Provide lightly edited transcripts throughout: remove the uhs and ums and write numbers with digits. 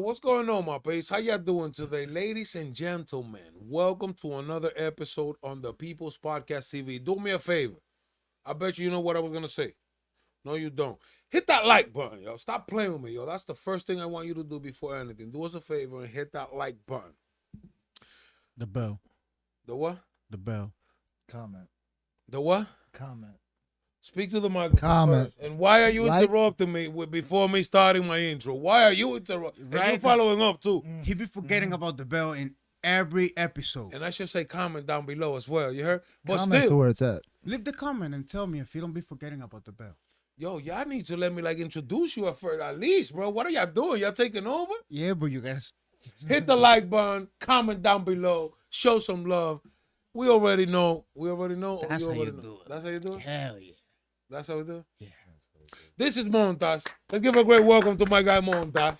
What's going on, my peeps? How y'all doing today, ladies and gentlemen? Welcome to another episode on the People's Podcast TV. Do me a favor. I bet you know what I was gonna say. No, you don't. Hit that like button, yo. Stop playing with me, yo. That's the first thing I want you to do before anything. Do us a favor and hit that like button. The bell. The what? The bell. Comment. The what? Comment. Speak to the microphone Comment. first. And why are you Like- interrupting me before me starting my intro? Why are you interrupting? And you Right. following up too. He be forgetting about the bell in every episode. And I should say comment down below as well. You heard? But Comment to still, where it's at. Leave the comment and tell me if you don't be forgetting about the bell. yo, y'all need to let me like introduce you at least, bro. What are y'all doing? Y'all taking over? Yeah, but you guys. Hit the like button, comment down below, show some love. We already know. We already know. That's you how you already know. do it. That's how you do it? Hell yeah. That's how we do it? Yeah. This is Montas. Let's give a great welcome to my guy Montas.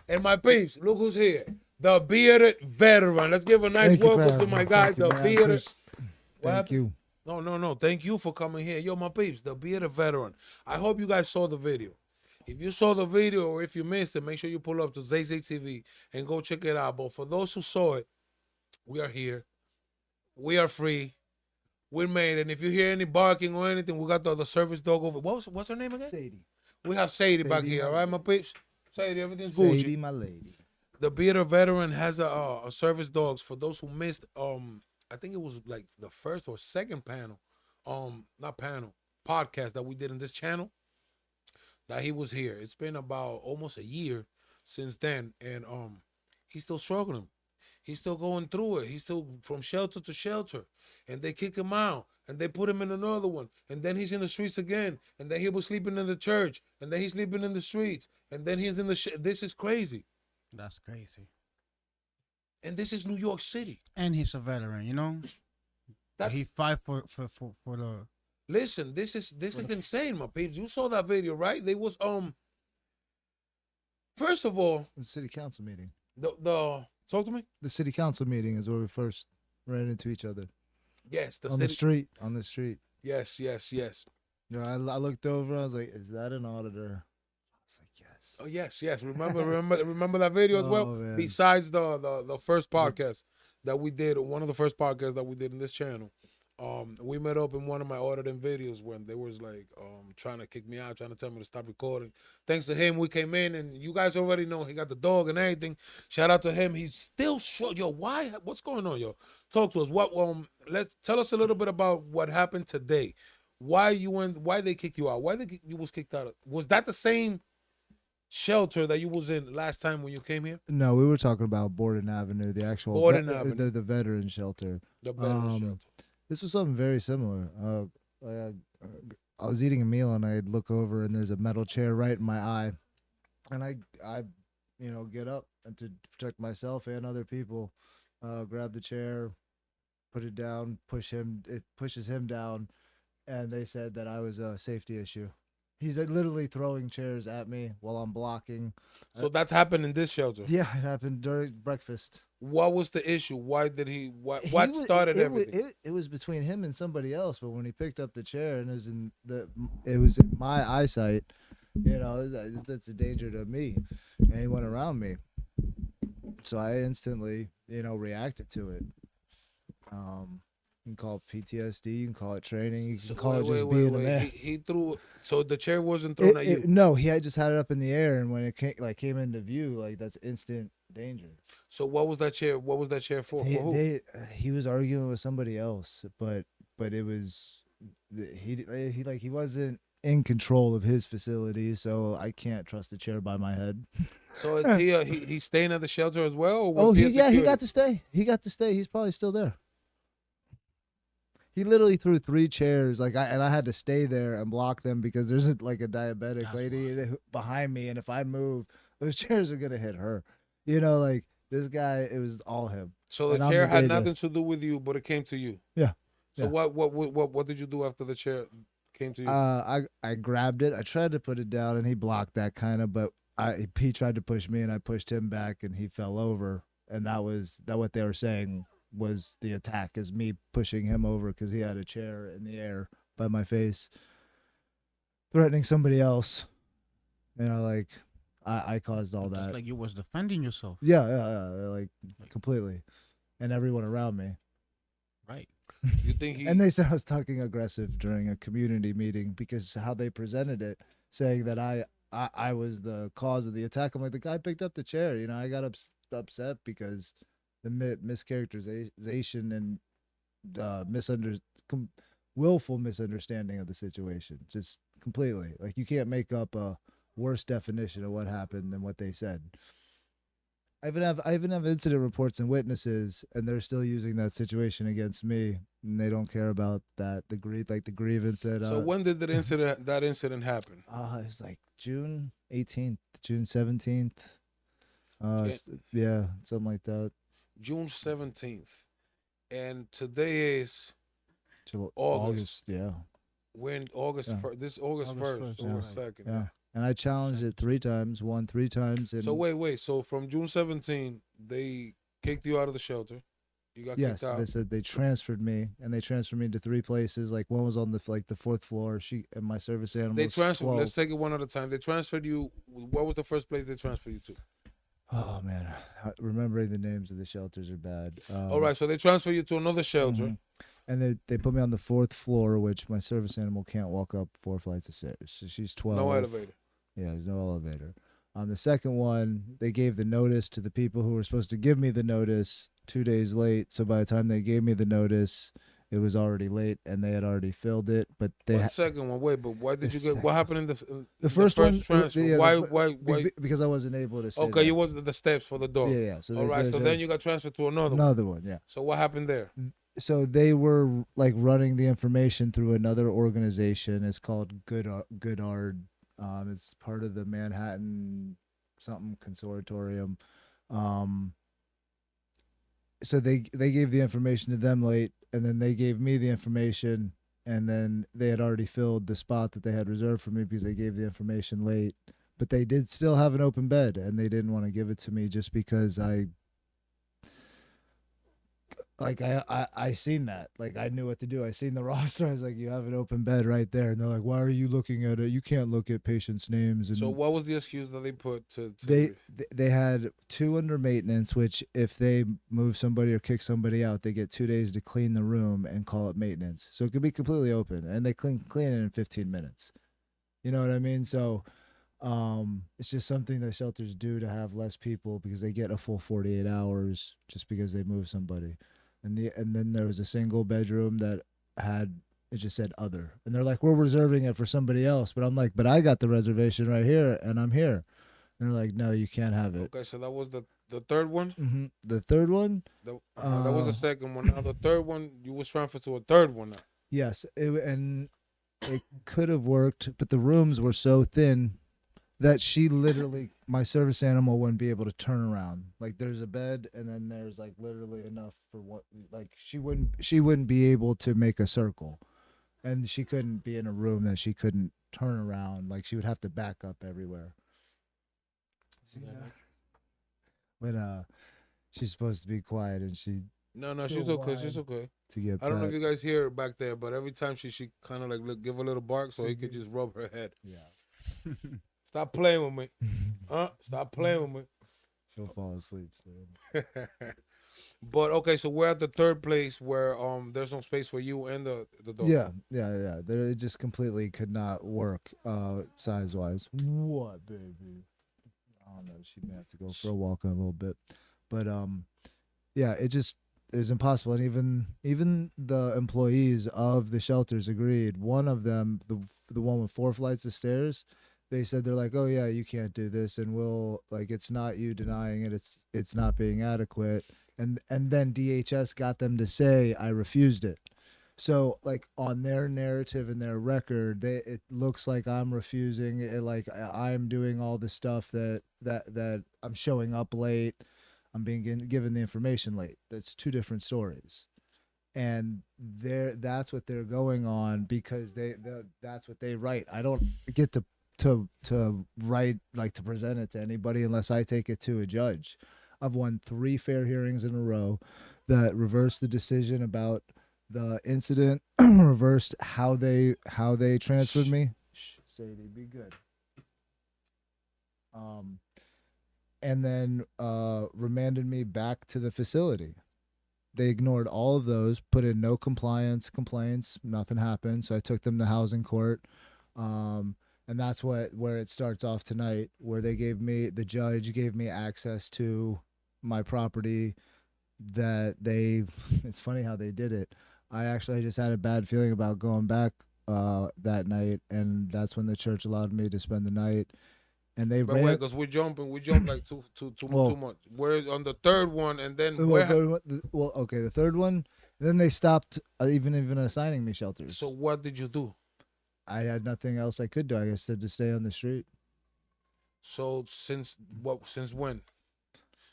And my peeps, look who's here. The bearded veteran. Let's give a nice Thank you for welcome to having my me. guy, Thank you, the man. bearded. Appreciate- What Thank happened? you. No. Thank you for coming here. Yo, my peeps, the bearded veteran. I hope you guys saw the video. If you saw the video or if you missed it, make sure you pull up to Zay TV and go check it out. But for those who saw it, we are here. We are free. We made it. And if you hear any barking or anything, we got the service dog over. What's her name again? Sadie. We have Sadie back Sadie, here. my All right, my peeps? Sadie, everything's Gucci. Sadie, my lady. The bearded veteran has a service dogs for those who missed. I think it was like the first or second panel, not panel podcast that we did in this channel. That he was here. It's been about almost a year since then, and he's still struggling. He's still going through it. He's still from shelter to shelter, and they kick him out, and they put him in another one, and then he's in the streets again, and then he was sleeping in the church, and then he's sleeping in the streets, and then he's in the. This is crazy, That's crazy. and this is New York City. And he's a veteran, you know? That's He fight for the. listen. This is insane, my peeps. You saw that video, right? They was First of all, The city council meeting. the talk to me. The city council meeting is where we first ran into each other. Yes, the on city. the street. On the street. Yes. You know, I looked over. I was like, "Is that an auditor?" I was like, "Yes." Oh yes. Remember that video as well. Oh, man. Besides the first podcast that we did, one of the first podcasts that we did in this channel, we met up in one of my auditing videos when they was like trying to kick me out, trying to tell me to stop recording. Thanks to him, we came in, and you guys already know he got the dog and everything. Shout out to him. He's still short. Yo, why? What's going on, yo? Talk to us. What? Let's tell us a little bit about what happened today. Why you went? Why they kicked you out? Why you was kicked out? Was that the same shelter that you was in last time when you came here? No, we were talking about Borden Avenue, the actual Borden Avenue. the veteran shelter. The veteran shelter. This was something very similar. I was eating a meal and I'd look over and there's a metal chair right in my eye, and I get up and to protect myself and other people, grab the chair, put it down, it pushes him down, and they said that I was a safety issue. He's literally throwing chairs at me while I'm blocking. So that happened in this shelter. Yeah, it happened during breakfast. What was the issue? Why did he? What He was- started it, everything? It was between him and somebody else, but when he picked up the chair and it was in my eyesight, that's a danger to me, and he went around me, so I instantly reacted to it. You can call it PTSD, you can call it training, you can call it just being a man. He threw. So the chair wasn't thrown at you. No, he had just had it up in the air, and when it came into view, that's instant danger. So what was that chair? What was that chair for? For who? He was arguing with somebody else, but it was he wasn't in control of his facility, so I can't trust the chair by my head. So is he's staying at the shelter as well? Or was Oh, he at he security? got to stay. He got to stay. He's probably still there. He literally threw 3 chairs, and I had to stay there and block them because there's a diabetic That's lady behind me, and if I move, those chairs are gonna hit her. This guy, it was all him. So the and I'm chair the had danger. nothing to do with you, but it came to you. Yeah. So Yeah. what did you do after the chair came to you? I grabbed it. I tried to put it down, and he blocked that kind of, but he tried to push me, and I pushed him back, and he fell over, and that what they were saying was the attack, is me pushing him over because he had a chair in the air by my face, threatening somebody else. I caused all Just that. like you was defending yourself. Yeah, like Like, completely, and everyone around me. right. You think And he? they said I was talking aggressive during a community meeting because how they presented it, saying that I was the cause of the attack. I'm like, the guy picked up the chair. You know, I got upset because the mischaracterization and misunder com- willful misunderstanding of the situation, just completely. Like you can't make up a worse definition of what happened than what they said. I even have incident reports and witnesses, and they're still using that situation against me, and they don't care about that. The grievance that So when did that incident happen? it was like June 18th, June 17th. Ja- Yeah, something like that. June 17th, and today is August. August, yeah, We're in August. yeah, This August August 1st, 1st, August right. 2nd. yeah. Yeah. And I challenged it 3 times, won 3 times, So and wait. So from June 17th, they kicked you out of the shelter. You got kicked yes, they out. said they transferred me, and they transferred me to 3 places. Like one was on the fourth floor. She and my service They animals transferred. 12. Let's take it one at a time. They transferred you. What was the first place they transferred you to? Oh man, remembering the names of the shelters are bad. All right. So they transferred you to another shelter. Mhm. And they put me on the fourth floor, which my service animal can't walk up 4 flights of stairs. So she's 12. No elevator. Yeah, there's no elevator. The second one, they gave the notice to the people who were supposed to give me the notice 2 days late. So by the time they gave me the notice, it was already late, and they had already filled it. But they What second one? Wait, but why the did you get? What second happened in the the first one, transfer? yeah, Why? because I wasn't able to stay Okay, you there. was the steps for the door. Yeah, yeah. So All right. So then you got transferred to another one. another one, yeah. So what happened there? So they were like running the information through another organization. It's called Goodard. It's part of the Manhattan something consortium. Um, so they gave the information to them late, and then they gave me the information, and then they had already filled the spot that they had reserved for me because they gave the information late. But they did still have an open bed, and they didn't want to give it to me just because I seen that. Like I knew what to do. I seen the roster. I was like, you have an open bed right there. And they're like, why are you looking at it? You can't look at patients' names. And So what was the excuse that they put to? they had 2 under maintenance, which if they move somebody or kick somebody out, they get 2 days to clean the room and call it maintenance. So it could be completely open, and they clean it in 15 minutes. You know what I mean? So it's just something that shelters do to have less people because they get a full 48 hours just because they move somebody. And then there was a single bedroom that had it just said other. And they're like, we're reserving it for somebody else. But I'm like, but I got the reservation right here and I'm here. And they're like, no, you can't have it. Okay, so that was the third one. The third one, That was the second one. Now the third one, you was transferred to a third one now. yes, and it could have worked, but the rooms were so thin that she literally, my service animal wouldn't be able to turn around. Like there's a bed, and then there's like literally enough for what, like she wouldn't be able to make a circle, and she couldn't be in a room that she couldn't turn around. Like she would have to back up everywhere. When she's supposed to be quiet, and she No, she's okay. She's okay. to get I don't know if back. you guys hear her back there, but every time she kind of like give a little bark so he could just rub her head. Yeah. Stop playing with me, huh? Stop playing with me. She'll fall asleep soon. But okay, so we're at the third place where there's no space for you and the dog. Yeah. It just completely could not work size wise. What, baby? I don't know. She may have to go for a walk in a little bit, but yeah, it was impossible. And even the employees of the shelters agreed. One of them, the one with 4 flights of stairs, they said they're like, oh yeah, you can't do this, and we'll like it's not you denying it, it's not being adequate. And then DHS got them to say I refused it. So like on their narrative and their record, it looks like I'm refusing it, like I'm doing all the stuff that I'm showing up late, I'm being given the information late. That's 2 different stories, and that's what they're going on because that's what they write. I don't get to write, like, to present it to anybody unless I take it to a judge. I've won 3 fair hearings in a row that reversed the decision about the incident, reversed how they transferred me. Shh, Sadie, be good. um, and then remanded me back to the facility. They ignored all of those, put in no compliance complaints, nothing happened. So I took them to housing court. Um, and that's where it starts off tonight, where the judge gave me access to my property that they it's funny how they did it. I just had a bad feeling about going back that night, and that's when the church allowed me to spend the night. And they But wait, ran because we jump like too well much. We're on the third one, and then well, where? okay, the third one. Then they stopped even assigning me So shelters. what did you do? I had nothing else I could do. I guess to stay on the street. So since what? Since when?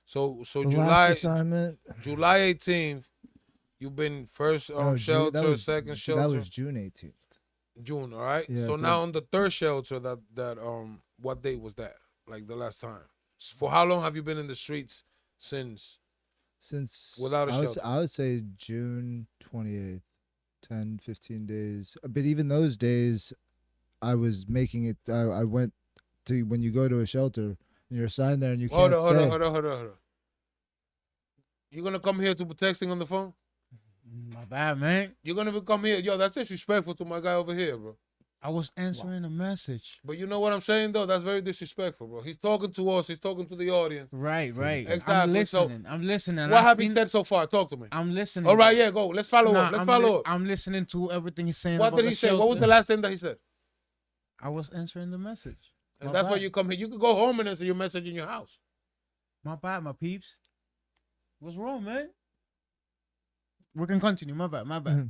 So The last July assignment. July 18th. You've been first No, shelter, second that shelter, was June 18th. June. All right. Yeah. So now on the third shelter, what date was that? Like the last time? For how long have you been in the streets since Since without a shelter? I would say June 28th, 10, 15 days. But even those days, I was making it. I went to when you go to a shelter and you're assigned there and you Hold can't on, hold on, stay. hold on, hold on, hold on. You gonna come here to be texting on the phone? My bad, man. You're gonna come here, yo. That's disrespectful to my guy over here, bro. I was answering a message. But you know what I'm saying, though. That's very disrespectful, bro. He's talking to us. He's talking to the audience. Right, right. Exactly. I'm So listening. I'm listening. what have he said so far? Talk to me. I'm listening. All right, yeah, go. Let's follow Nah, up. Let's follow up. I'm listening to everything he's saying. What about did the he say? What was shelter. the last thing that he said? I was answering the message. And My that's why bad. you come here. You could go home and answer your message in your house. My bad, my peeps. What's wrong, man? We can continue. My bad, my bad. I'm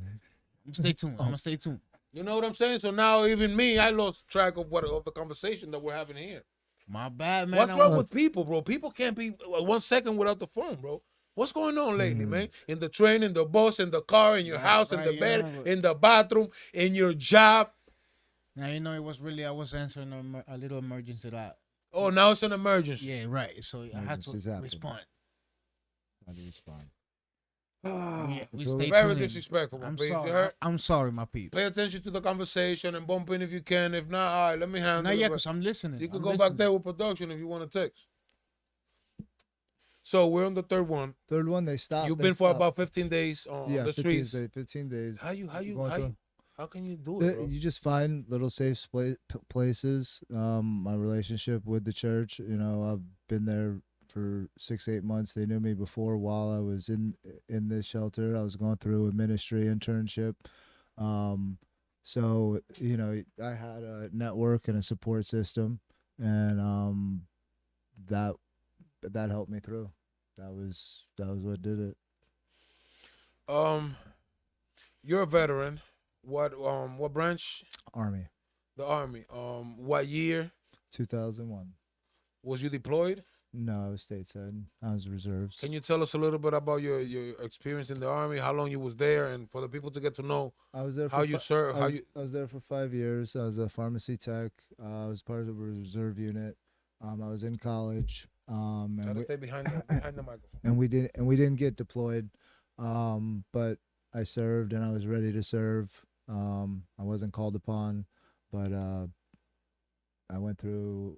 gonna stay tuned. I'm gonna stay tuned. You know what I'm saying? So now even me, I lost track of the conversation that we're having here. My bad, man. What's wrong with people, bro? People can't be 1 second without the phone, bro. What's going on lately, man? In the train, in the bus, in the car, in your house, in the bed, in the bathroom, in your job. Now you know it was really I was answering a little emergency that. Oh, now it's an emergency. Yeah, right. So I had to Emergencies happen. respond. How do you respond? Yeah, we So stay Very tuned in. disrespectful, I'm my peeps. You sorry. heard? I'm sorry, my peeps. Pay attention to the conversation and bump in if you can. If not, all right, let me handle Not it. yet, But cause I'm listening. you could I'm go back listening. there with production if you want to text. So we're on the third one. Third one, they stopped. You've they been for stopped. about 15 days on the 15 streets. days. 15 days. How can you do it, bro? You just find little safe places. My relationship with the church, I've been there for 6-8 months. They knew me before while I was in this shelter. I was going through a ministry internship. So I had a network and a support system, and that helped me through. That was what did it. You're a veteran. What branch? Army, The Army. What year 2001. was you deployed? No, I was stateside. I was reserves. Can you tell us a little bit about your experience in the Army? How long you was there, and for the people to get to know I was there. how you serve, how you. I was there for 5 years. I was a pharmacy tech. I was part of the reserve unit. I was in college. Try to stay behind the microphone. And we didn't get deployed. But I served and I was ready to serve. I wasn't called upon, but I went through.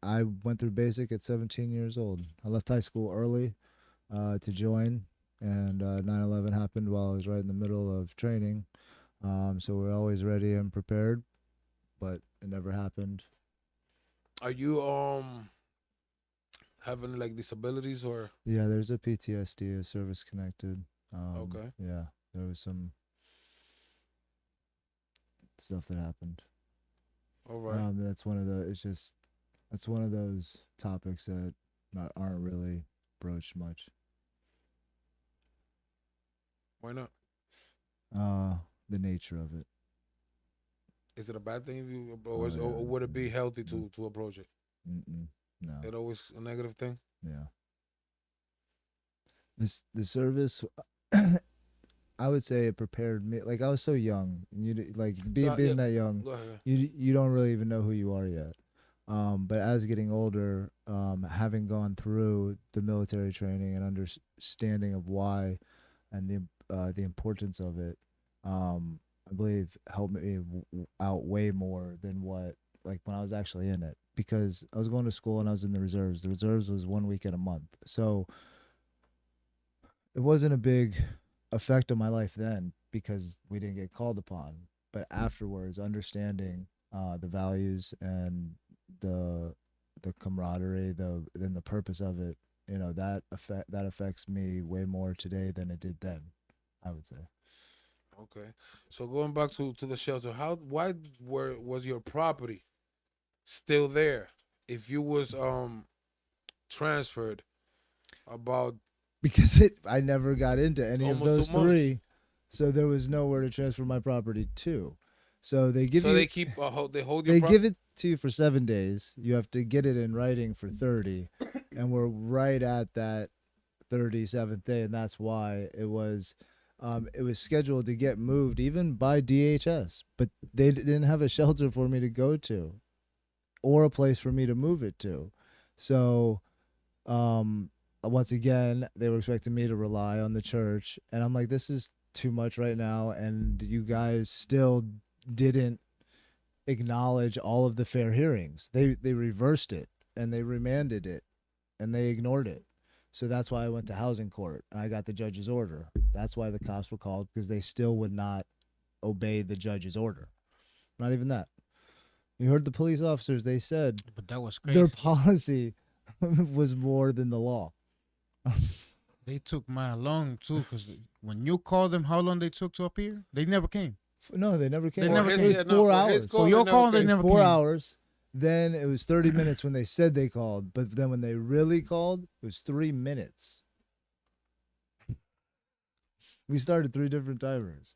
I went through basic at 17 years old. I left high school early to join, and 9/11 happened while I was right in the middle of training. So we're always ready and prepared, but it never happened. Are you having like disabilities or? Yeah, there's a PTSD, a service connected. Okay. Yeah, there was some stuff that happened. All right. That's one of those topics that aren't really broached much. Why not? The nature of it. Is it a bad thing if you, or would it be healthy to approach it? No. It always a negative thing. Yeah. The service, I would say it prepared me. Like I was so young, and being that young, Go ahead. you don't really even know who you are yet. But as getting older, having gone through the military training and understanding of why, and the importance of it, I believe helped me out way more than what like when I was actually in it. because I was going to school and I was in the reserves. The reserves was 1 weekend a month. So it wasn't a big effect on my life then because we didn't get called upon. But afterwards, understanding the values and the camaraderie, the purpose of it, that affects me way more today than it did then, I would say. Okay. So going back to the shelter, why was your property still there if you was transferred about Because I never got into any of almost those 2 months? three, so there was nowhere to transfer my property to. So they give So you they keep they hold your they property. give it to you for 7 days. You have to get it in writing for 30, and we're right at that 37th day, and that's why it was scheduled to get moved even by DHS, but they didn't have a shelter for me to go to or a place for me to move it to. So once again, they were expecting me to rely on the church, and I'm like, this is too much right now, and you guys still didn't acknowledge all of the fair hearings. They reversed it and they remanded it and they ignored it. So that's why I went to housing court and I got the judge's order. That's why the cops were called, because they still would not obey the judge's order. Not even that. You heard the police officers, they said But that was their crazy. policy was more than the law. They took my long too, because when you called them, how long they took to appear? They never came. No, they never came. They never It came. was Yeah, 4 for his hours. call, So they your call, they came. never 4 came. hours. Then it was 30 minutes when they said they called, but then when they really called, it was 3 minutes. We started 3 different timers.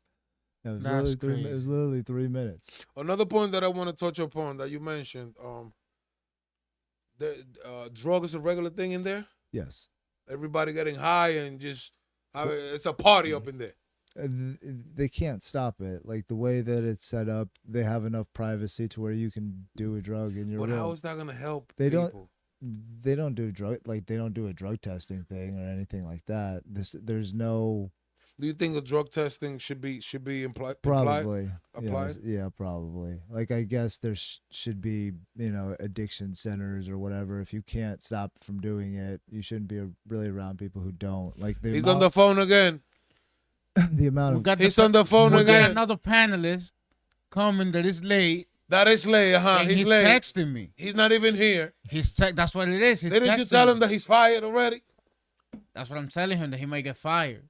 It was That's literally crazy. It was literally 3 minutes. Another point that I want to touch upon that you mentioned, the drug is a regular thing in there. Yes. Everybody getting high and just it's a party up in there. They can't stop it. Like the way that it's set up, they have enough privacy to where you can do a drug in your But room. how is that gonna help They don't- people? They don't do they don't do a drug testing thing or anything like that. There's no Do you think a drug testing should be implied? probably applied? Yes, yeah, probably. Like I guess there should be addiction centers or whatever. If you can't stop from doing it, you shouldn't be really around people who don't. Like He's on the phone again. the amount We of got He's on the phone we got again. another panelist coming that is late. That is late, and He's he's late. texting me. He's not even here. That's what it is. He's Didn't you texting tell me. him that he's fired already? That's what I'm telling him, that he might get fired.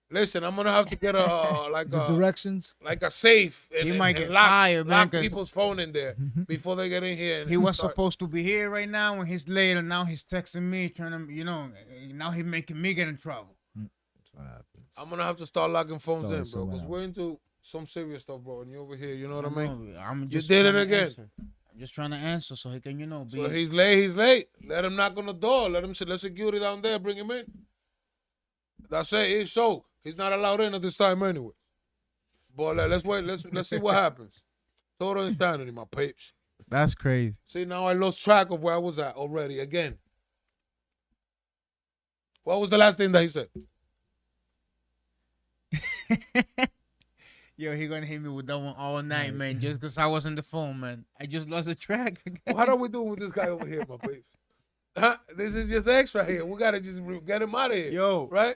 Listen, I'm gonna have to get a the directions. like a safe and, He might and get lock, fired, man, lock 'cause people's phone in there before they get in here. And He was start. supposed to be here right now when he's late, and now he's texting me, trying to, now he's making me get in trouble. That's what happens. I'm gonna have to start locking phones in, always bro, someone because we're else. into some serious stuff, bro. And you over here, you know what I mean? I'm You just did it trying to again. answer. I'm just trying to answer so he can, be. So he's late. He's late. Let him knock on the door. Let security down there bring him in. That's it. It's so he's not allowed in at this time anyway. But let's wait. Let's see what happens. Total insanity, my peeps. That's crazy. See, now I lost track of where I was at already again. What was the last thing that he said? Yo, he gonna hit me with that one all night, man. Just because I was on the phone, man. I just lost a track. What are we doing with this guy over here, my peeps? Huh? This is just extra here. We gotta just get him out of here. Yo, Right?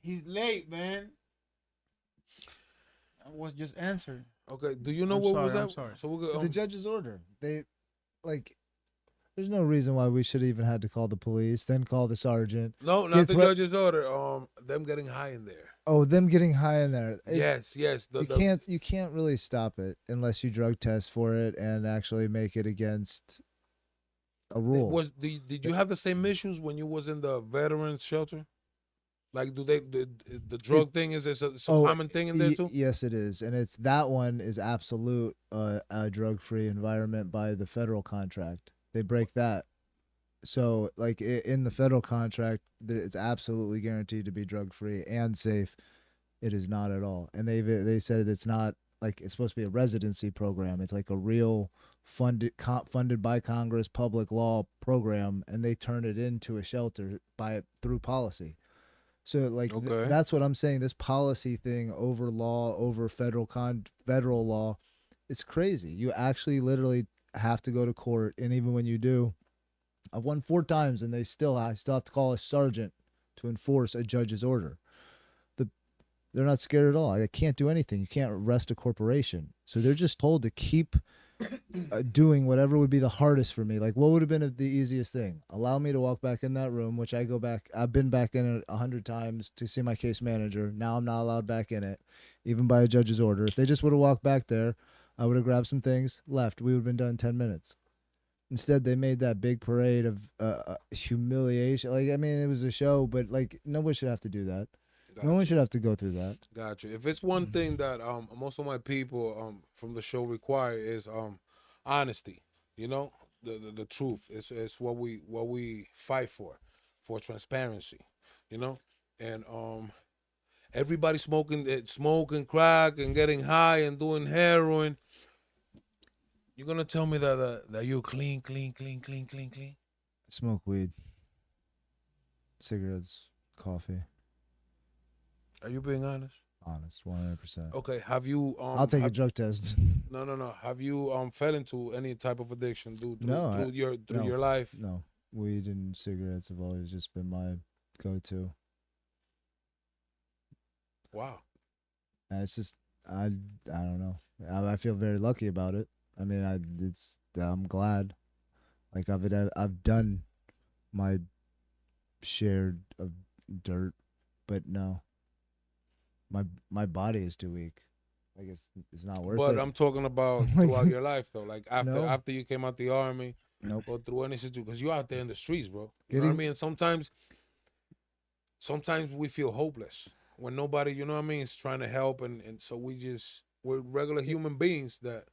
he's late, man. I was just answering. Okay. Do you know I'm what sorry, was that? I'm sorry. So we the judge's order. They there's no reason why we should even had to call the police, then call the sergeant. no, Get not the threat- judge's order. Them getting high in there. Oh, them getting high in there. Yes. You can't really stop it unless you drug test for it and actually make it against a rule. Did you have the same issues when you was in the veterans shelter? Like, do they the drug thing is a common thing in there too? Yes, it is, and that one is absolute a drug-free environment by the federal contract. They break that, so like in the federal contract, it's absolutely guaranteed to be drug-free and safe. It is not at all, and they said it's not like it's supposed to be a residency program. It's like a real funded by Congress public law program, and they turn it into a shelter through policy. So like Okay. that's what I'm saying. This policy thing over law, over federal law, it's crazy. You actually literally have to go to court, and even when you do, I've won 4 times, and I still have to call a sergeant to enforce a judge's order. They're not scared at all. I can't do anything. You can't arrest a corporation, so they're just told to keep doing whatever would be the hardest for me. Like, what would have been the easiest thing? Allow me to walk back in that room, which I go back. I've been back in it 100 times to see my case manager. Now I'm not allowed back in it, even by a judge's order. If they just would have walked back there, I would have grabbed some things, left. We would have been done in 10 minutes. Instead, they made that big parade of humiliation. Like, I mean, it was a show, but like, no one should have to do that. No one should have to go through that. Gotcha. If it's one thing that most of my people from the show require is honesty. You know, the truth. It's what we fight for transparency. You know, and everybody smoking crack and getting high and doing heroin. You're gonna tell me that you're clean. Smoke weed, cigarettes, coffee. Are you being honest? Honest, 100%. Okay. Have you? I'll take a drug test. No. Have you fell into any type of addiction through No, your life? No, weed and cigarettes have always just been my go-to. Wow. And it's just I don't know. I feel very lucky about it. I mean, I'm glad. Like I've done my share of dirt, but no. My body is too weak. Like it's not worth it. But I'm talking about throughout your life though. Like No. after you came out the army, Nope. or through any situation, because you're out there in the streets, bro. You know Getting- what I mean? Sometimes we feel hopeless when nobody, you know what I mean, is trying to help, and so we're regular human beings that,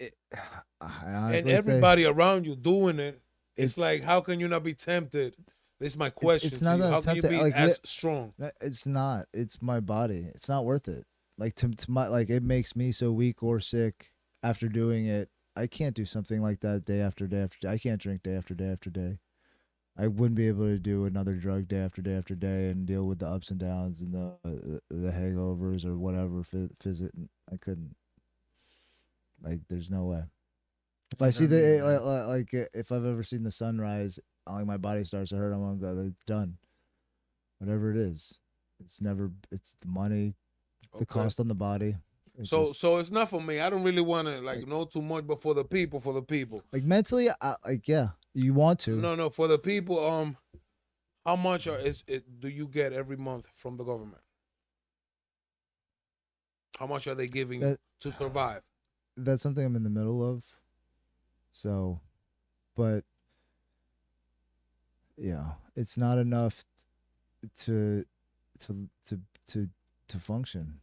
I and honestly say everybody around you doing it. It's It's- like, how can you not be tempted? This is my question. it's to not you. that How can you tempted, be like, as strong? it's not. It's my body. It's not worth it. Like to my like it makes me so weak or sick after doing it. I can't do something like that day after day after day. I can't drink day after day after day. I wouldn't be able to do another drug day after day after day and deal with the ups and downs and the hangovers or whatever. I couldn't. Like, there's no way. If I see if I've ever seen the sunrise, like my body starts to hurt, I'm gonna go. It's done. Whatever it is, it's the money, the cost on the body. It's So just- so it's not for me. I don't really want to know too much, but for the people. like mentally, yeah, you want to. No, for the people. How much do you get every month from the government? How much are they giving you to survive? That's something I'm in the middle of. So, but yeah, it's not enough to function.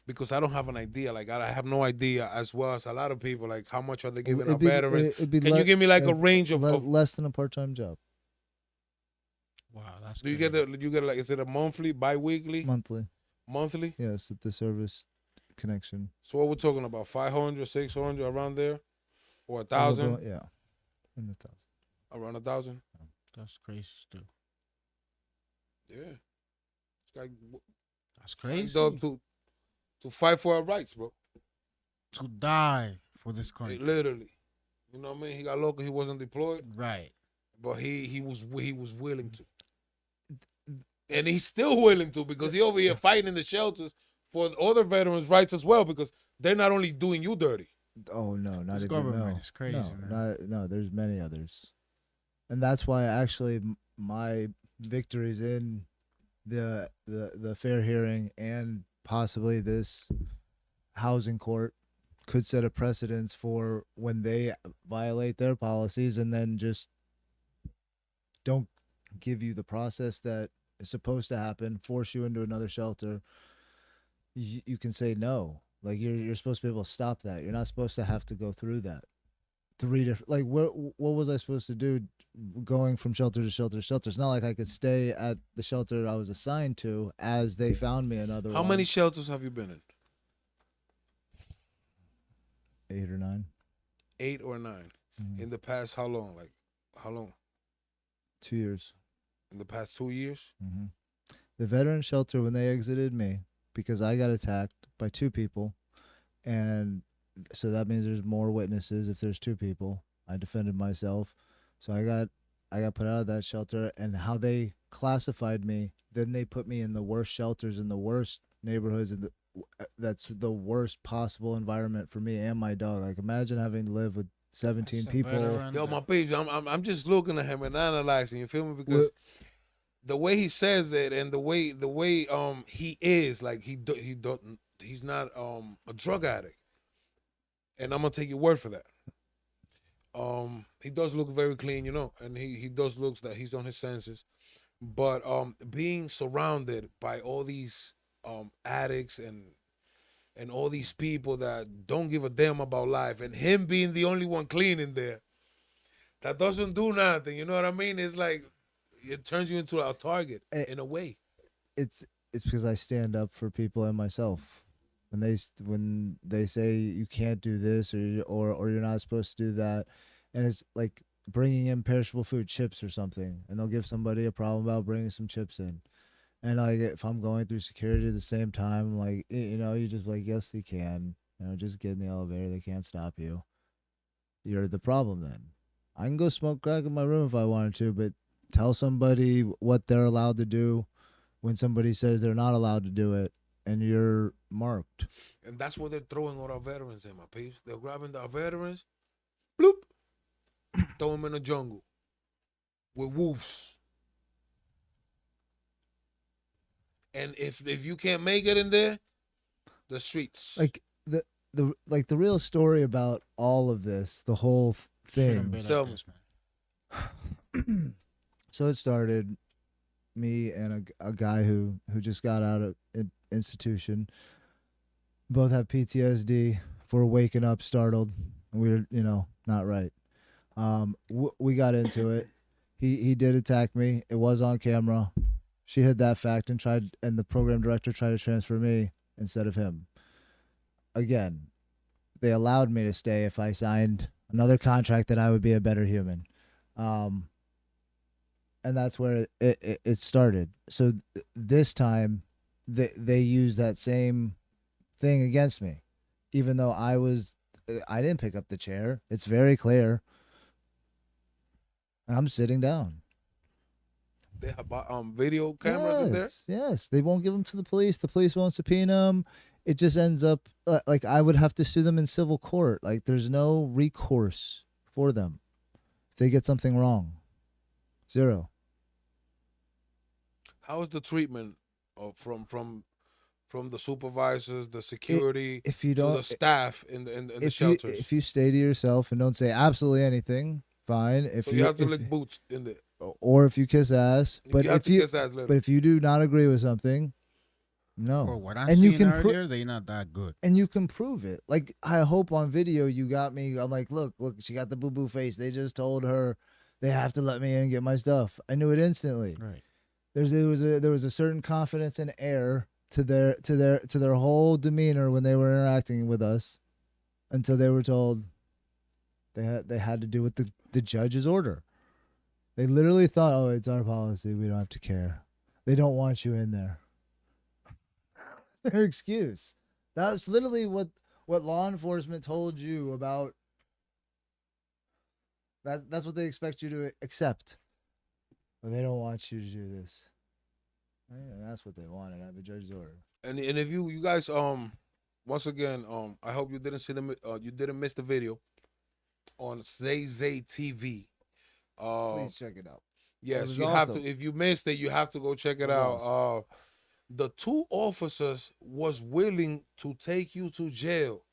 Because I don't have an idea. Like, I have no idea, as well as a lot of people. Like, how much are they giving It'd our be- veterans? it'd be Can you give me like a range of? less than a part-time job, Wow, that's Do you crazy. get like? Is it a monthly, bi-weekly, monthly? monthly? Yes, at the service connection. So what we're talking about? 500, 600, around there, or A 1,000? little bit, yeah, in the 1,000. Around 1,000? That's crazy still. Yeah. It's like That's crazy. dog to fight for our rights, bro. To die for this country. Literally. You know what I mean? He got local. He wasn't deployed, Right. but he was willing to, and he's still willing to, because he over here fighting in the shelters for other veterans' rights as well, because they're not only doing you dirty. Oh no, not This even government no. is crazy, no, man. no. There's many others, and that's why actually my victories in the fair hearing and possibly this housing court could set a precedence for when they violate their policies and then just don't give you the process that is supposed to happen, force you into another shelter. You can say no. Like you're supposed to be able to stop that. You're not supposed to have to go through that. 3 different, like what was I supposed to do going from shelter to shelter to shelter? It's not like I could stay at the shelter I was assigned to as they found me another How one. many shelters have you been in? 8 or 9. 8 or 9. Mhm. In the past, how long? Like, how long? 2 years. In the past 2 years? Mm-hmm. The veteran shelter, when they exited me, because I got attacked by 2 people, and so that means there's more witnesses if there's 2 people. I defended myself, so I got put out of that shelter. And how they classified me, then they put me in the worst shelters in the worst neighborhoods, and that's the worst possible environment for me and my dog. Like, imagine having to live with 17 That's a people. veteran Yo, that- my peeps, I'm just looking at him and analyzing. You feel me? Because the way he says it and the way he is, like he's not a drug addict, and I'm gonna take your word for that. He does look very clean, you know, and he does looks that he's on his senses. But being surrounded by all these addicts and all these people that don't give a damn about life, and him being the only one clean in there, that doesn't do nothing. You know what I mean? It's like it turns you into a target in a way. It's because I stand up for people and myself. When they say you can't do this or you're not supposed to do that, and it's like bringing in perishable food, chips or something, and they'll give somebody a problem about bringing some chips in, and like if I'm going through security at the same time, like you just like, yes they can, just get in the elevator, they can't stop you. You're the problem then. I can go smoke crack in my room if I wanted to, but tell somebody what they're allowed to do when somebody says they're not allowed to do it, and you're marked. And that's where they're throwing all our veterans in, my peeps. They're grabbing our veterans, bloop, throw them in the jungle with wolves. And if you can't make it in there, the streets. Like the real story about all of this, the whole Shouldn't be thing. like Tell me. this, man. So it started me and a guy who just got out of institution. Both have PTSD. For waking up startled, and we were not right. We got into it. He did attack me. It was on camera. She hid that fact and the program director tried to transfer me instead of him. Again, they allowed me to stay if I signed another contract that I would be a better human. And that's where it started. So this time, they used that same thing against me, even though I didn't pick up the chair. It's very clear. I'm sitting down. They have video cameras in there. Yes, they won't give them to the police. The police won't subpoena them. It just ends up like I would have to sue them in civil court. Like there's no recourse for them if they get something wrong. Zero. How is the treatment from the supervisors, the security, If you to don't, the staff in the if shelters? if you stay to yourself and don't say absolutely anything, fine. If So you have to lick boots in there. or if you kiss ass, but you have if to you kiss ass later. but if you do not agree with something, no. For what I'm And you seeing can earlier, they're not that good. And you can prove it. Like I hope on video you got me. I'm like, look, she got the boo boo face. They just told her they have to let me in and get my stuff. I knew it instantly. Right. There was a certain confidence and air to their whole demeanor when they were interacting with us, until they were told they had to do with the judge's order. They literally thought, oh, it's our policy. We don't have to care. They don't want you in there. Their excuse. That's literally what law enforcement told you about. That's what they expect you to accept. But they don't want you to do this. And that's what they wanted. I have a judge's order. And if you guys once again I hope you didn't see you didn't miss the video on Zay TV. Please check it out. Yes, was you have awesome. to. If you missed it, you have to go check it was out. The 2 officers was willing to take you to jail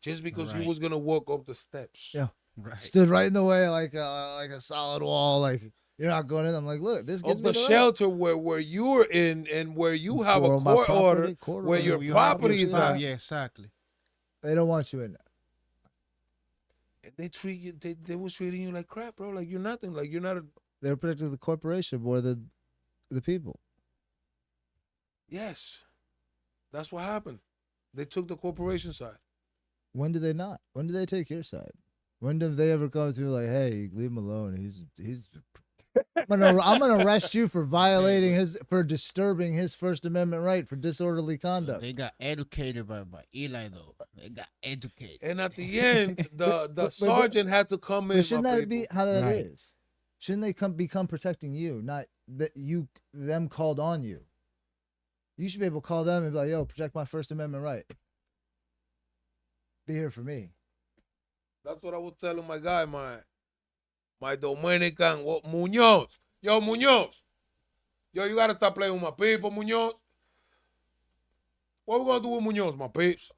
just because you Right. was gonna walk up the steps. Yeah. Right. Stood right in the way like a solid wall. Like you're not going in. I'm like, look, this gives Of me the right. shelter where you're in and where you have Or a my court order court where order. your You have property your is stuff. at. Yeah, exactly. They don't want you in there. And they treat you. They was treating you like crap, bro. Like you're nothing. Like you're not a. They're protecting the corporation more than the people. Yes, that's what happened. They took the corporation side. When do they not? When do they take your side? When have they ever come through like, hey, leave him alone? He's I'm gonna arrest you for violating for disturbing his First Amendment right for disorderly conduct. They got educated by Eli though. They got educated. And at the end, the but- sergeant had to come in. But shouldn't my that be people. how that is? Right. Shouldn't they become protecting you, not that them called on you? You should be able to call them and be like, "Yo, protect my First Amendment right. Be here for me." That's what I was telling my guy, my Dominican Munoz. Yo, Munoz. Yo, you gotta stop playing with my people, Munoz. What we gonna do with Munoz, my peeps?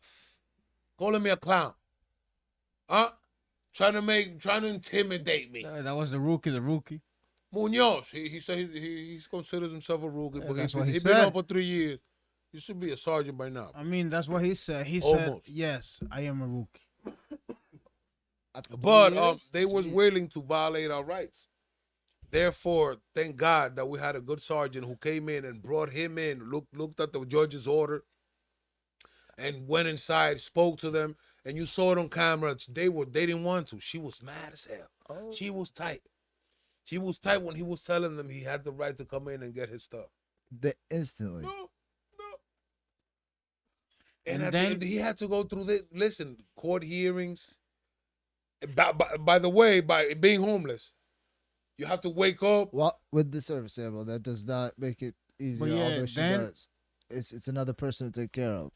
Calling me a clown. Huh? Trying to intimidate me. That was the rookie. Munoz, he said he considers himself a rookie, but that's what he he's been said. on for 3 years. You should be a sergeant by now. I mean, that's what he said. He Almost. said, "Yes, I am a rookie." But they was willing to violate our rights. Therefore, thank God that we had a good sergeant who came in and brought him in, looked at the judge's order, and went inside, spoke to them, and you saw it on camera. They didn't want to. She was mad as hell. Oh. She was tight. She was tight when he was telling them he had the right to come in and get his stuff. Instantly. No. And And at then- the end, he had to go through court hearings. By the way, by being homeless, you have to wake up. Well, with the service animal, that does not make it easier. But yeah, although she then- does. It's another person to take care of.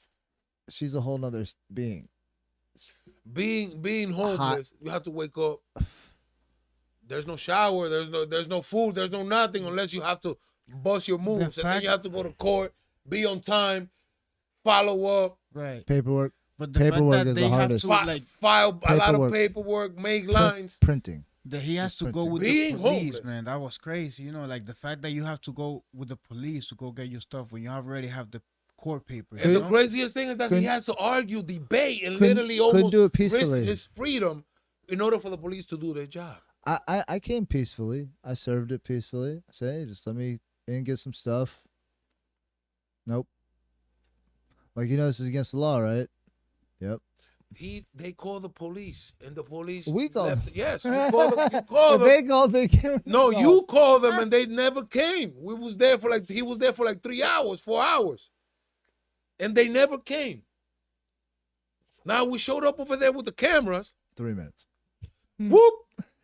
She's a whole nother being. Being homeless, you have to wake up. There's no shower. There's no food. There's no nothing unless you have to bust your moves, and then you have to go to court, be on time, follow up, Right. Paperwork, But the Paperwork fact that is they the have hardest. to like file a lot of Paperwork. paperwork, make lines. printing. that he has Just to go printing. with Being the police, homeless. man. That was crazy. You know, like the fact that you have to go with the police to go get your stuff when you already have the court papers. And you the know? craziest thing is that he Couldn't- has to argue, debate, and couldn't- literally couldn't almost do it risk peacefully. his freedom in order for the police to do their job. I came peacefully. I served it peacefully. I said, hey, just let me in and get some stuff. Nope. Like, this is against the law, right? Yep. They call the police, and the police. We call them. Yes, you call them. You call them. They called the camera. No, you call them, and they never came. He was there for like 3 hours, 4 hours, and they never came. Now we showed up over there with the cameras. 3 minutes. Whoop,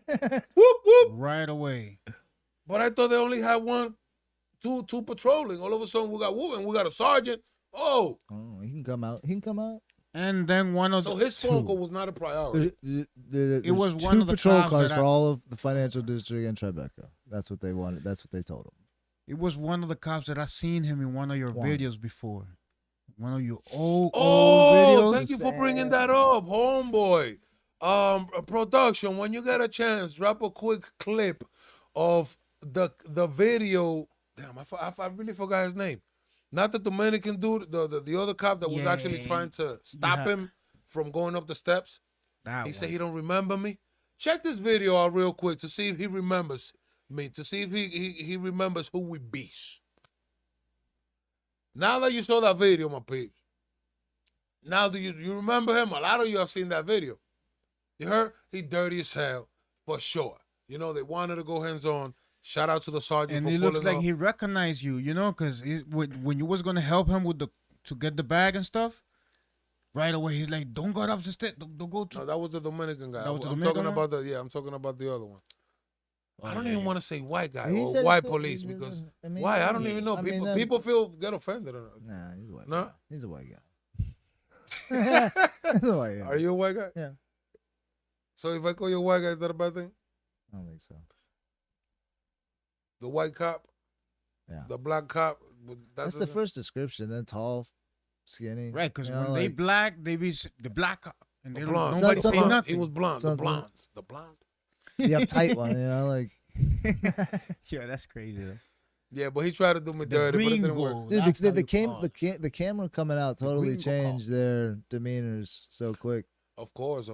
whoop, whoop. right away. But I thought they only had two patrolling. All of a sudden we got whoop, and we got a sergeant. Oh, Oh, he can come out. He can come out. And then one of so the his phone call was not a priority. It was was one two of the patrol cops cars that for I- all of the financial district and Tribeca. That's what they wanted. That's what they told him. it was one of the cops that I seen him in one of your One. videos before. One of your old Oh, videos. thank you for bringing that up, homeboy. Production, when you get a chance, drop a quick clip of the video. Damn, I really forgot his name. Not the Dominican dude, the other cop that was actually Yeah. trying to stop him from going up the steps. That He said one. he don't remember me. Check this video out real quick to see if he remembers me, to see if he remembers who we beast. Now that you saw that video, my peeps, now do you remember him? A lot of you have seen that video. You heard? He dirty as hell, for sure. They wanted to go hands-on. Shout out to the sergeant And for it looks pulling like up. he recognized you, because when you was gonna help him to get the bag and stuff, right away he's like, "Don't go up the stairs. Don't go to." No, that was the Dominican guy. That was the I'm Dominican talking one? about I'm talking about the other one. I don't even want to say white guy He or said white too. police He because doesn't- I mean, why? I don't yeah. even know. I mean, People get offended. Or not. Nah, he's a white No? guy. He's a white guy. He's a white guy. Are you a white guy? Yeah. So if I call you a white guy, is that a bad thing? I don't think so. The white cop, Yeah. the black cop. That's the first description. Then tall, skinny. Right, because You when know, they like- black, they be the black cop, and they The don't blonde. nobody Some- say some- nothing. He was blonde. The Something- blondes. The blonde. the uptight one. Like, Yeah, that's crazy. Though. Yeah, but he tried to do me The dirty, but it green didn't work. goal. dude, That's how the you call it. camera coming out The totally green goal changed their demeanors so quick. Of course.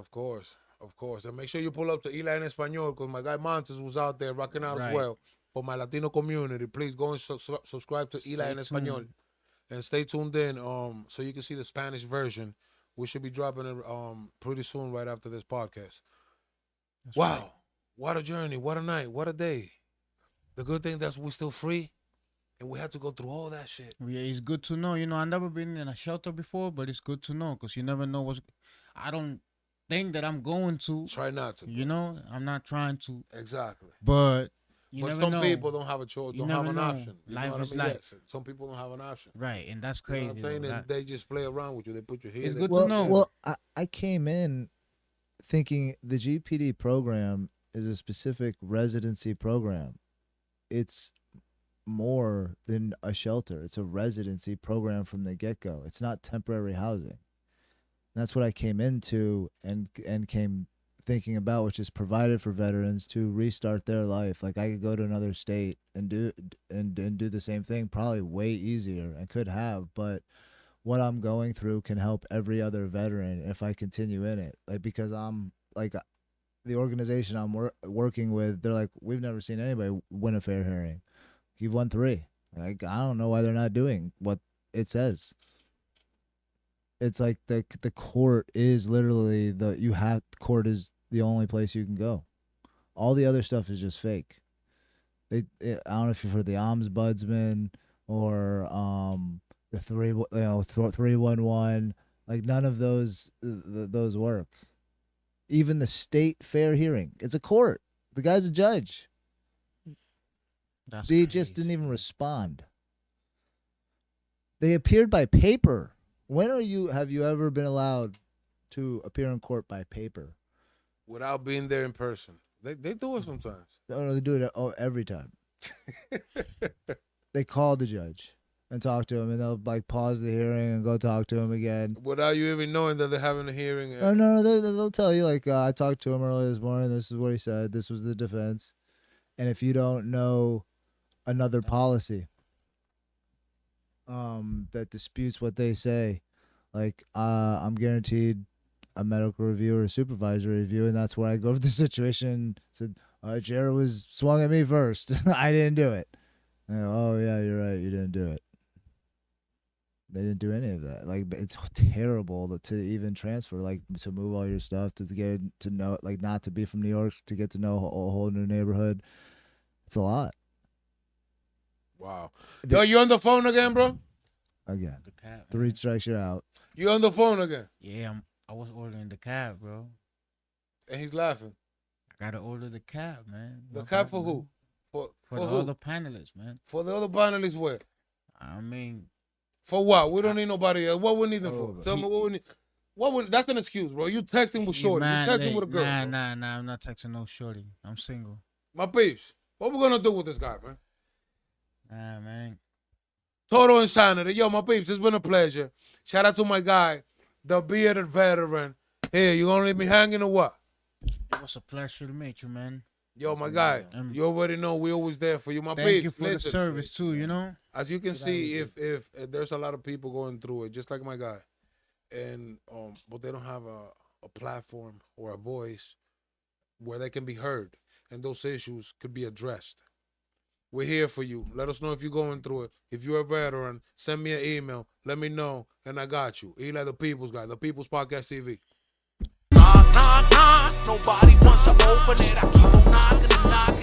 And make sure you pull up to Eli en Español because my guy Montes was out there rocking out as Right. well for my Latino community. Please go and subscribe to Eli en Stay Español tuned. and stay tuned in so you can see the Spanish version. We should be dropping it pretty soon right after this podcast. That's Wow. right. What a journey. What a night. What a day. The good thing that's we're still free, and we had to go through all that shit. Yeah, it's good to know. You know, I've never been in a shelter before, but it's good to know because you never know what's. I don't think that I'm going to. Try not to. You know, I'm not trying to. Exactly. But you But never some know. people don't have a choice, You don't have never an know. option. You Life know what is I mean? life. Yes. Some people don't have an option. Right, and that's You know crazy. what I'm saying? though. And they just play around with you. They put you here. It's they good put to you know. there. Well, I came in thinking the GPD program is a specific residency program. It's more than a shelter. It's a residency program from the get-go. It's not temporary housing. And that's what I came into and came thinking about, which is provided for veterans to restart their life. Like I could go to another state and do the same thing, probably way easier, and could have, but what I'm going through can help every other veteran if I continue in it. Like because I'm like the organization I'm working with, they're like, we've never seen anybody win a fair hearing. You've won 3. Like I don't know why they're not doing what it says. It's like the court is literally court is the only place you can go. All the other stuff is just fake. I don't know if you've heard the ombudsman or the 311. Like none of those work. Even the state fair hearing, it's a court. The guy's a judge. That's They just crazy. didn't even respond. They appeared by paper. Have you ever been allowed to appear in court by paper? Without being there in person. They do it sometimes. No, they do it every time. They call the judge and talk to him, and they'll like pause the hearing and go talk to him again. Without you even knowing that they're having a hearing. No, they'll tell you like I talked to him earlier this morning. This is what he said. This was the defense, and if you don't know another policy that disputes what they say, like I'm guaranteed a medical review or a supervisory review, and that's where I go over the situation. Said Jared was swung at me first. I didn't do it. And I go, oh yeah, you're right. You didn't do it. They didn't do any of that. Like it's terrible to even transfer, like to move all your stuff to get to know, like not to be from New York to get to know a whole new neighborhood. It's a lot. Wow. Yo, you on the phone again, bro? Again, The cab. 3 man. strikes, you're out. You on the phone again? Yeah, I was ordering the cab, bro. And he's laughing. I gotta order the cab, man. The My cab bad, for man. who? For For who? the other panelists, man. For the other panelists, where? I mean, For what? We don't need nobody else. What we need them Oh, for? Tell me what we need. That's an excuse, bro. You texting with shorty. You texting with a girl. bro. Nah. I'm not texting no shorty. I'm single. My peeps. What we gonna do with this guy, man? Nah, man. Total insanity. Yo, my peeps, it's been a pleasure. Shout out to my guy, the bearded veteran. Here, you gonna leave me hanging or what? It was a pleasure to meet you, man. Yo, my guy, you already know we always there for you. My Thank peeps, you for listen. the service too. You know. As you can see, if there's a lot of people going through it, just like my guy, and but they don't have a platform or a voice where they can be heard, and those issues could be addressed. We're here for you. Let us know if you're going through it. If you're a veteran, send me an email. Let me know, and I got you. Eli, the People's Guy, the People's Podcast TV. Knock, knock, knock. Nobody wants to open it. I keep on knocking and knocking.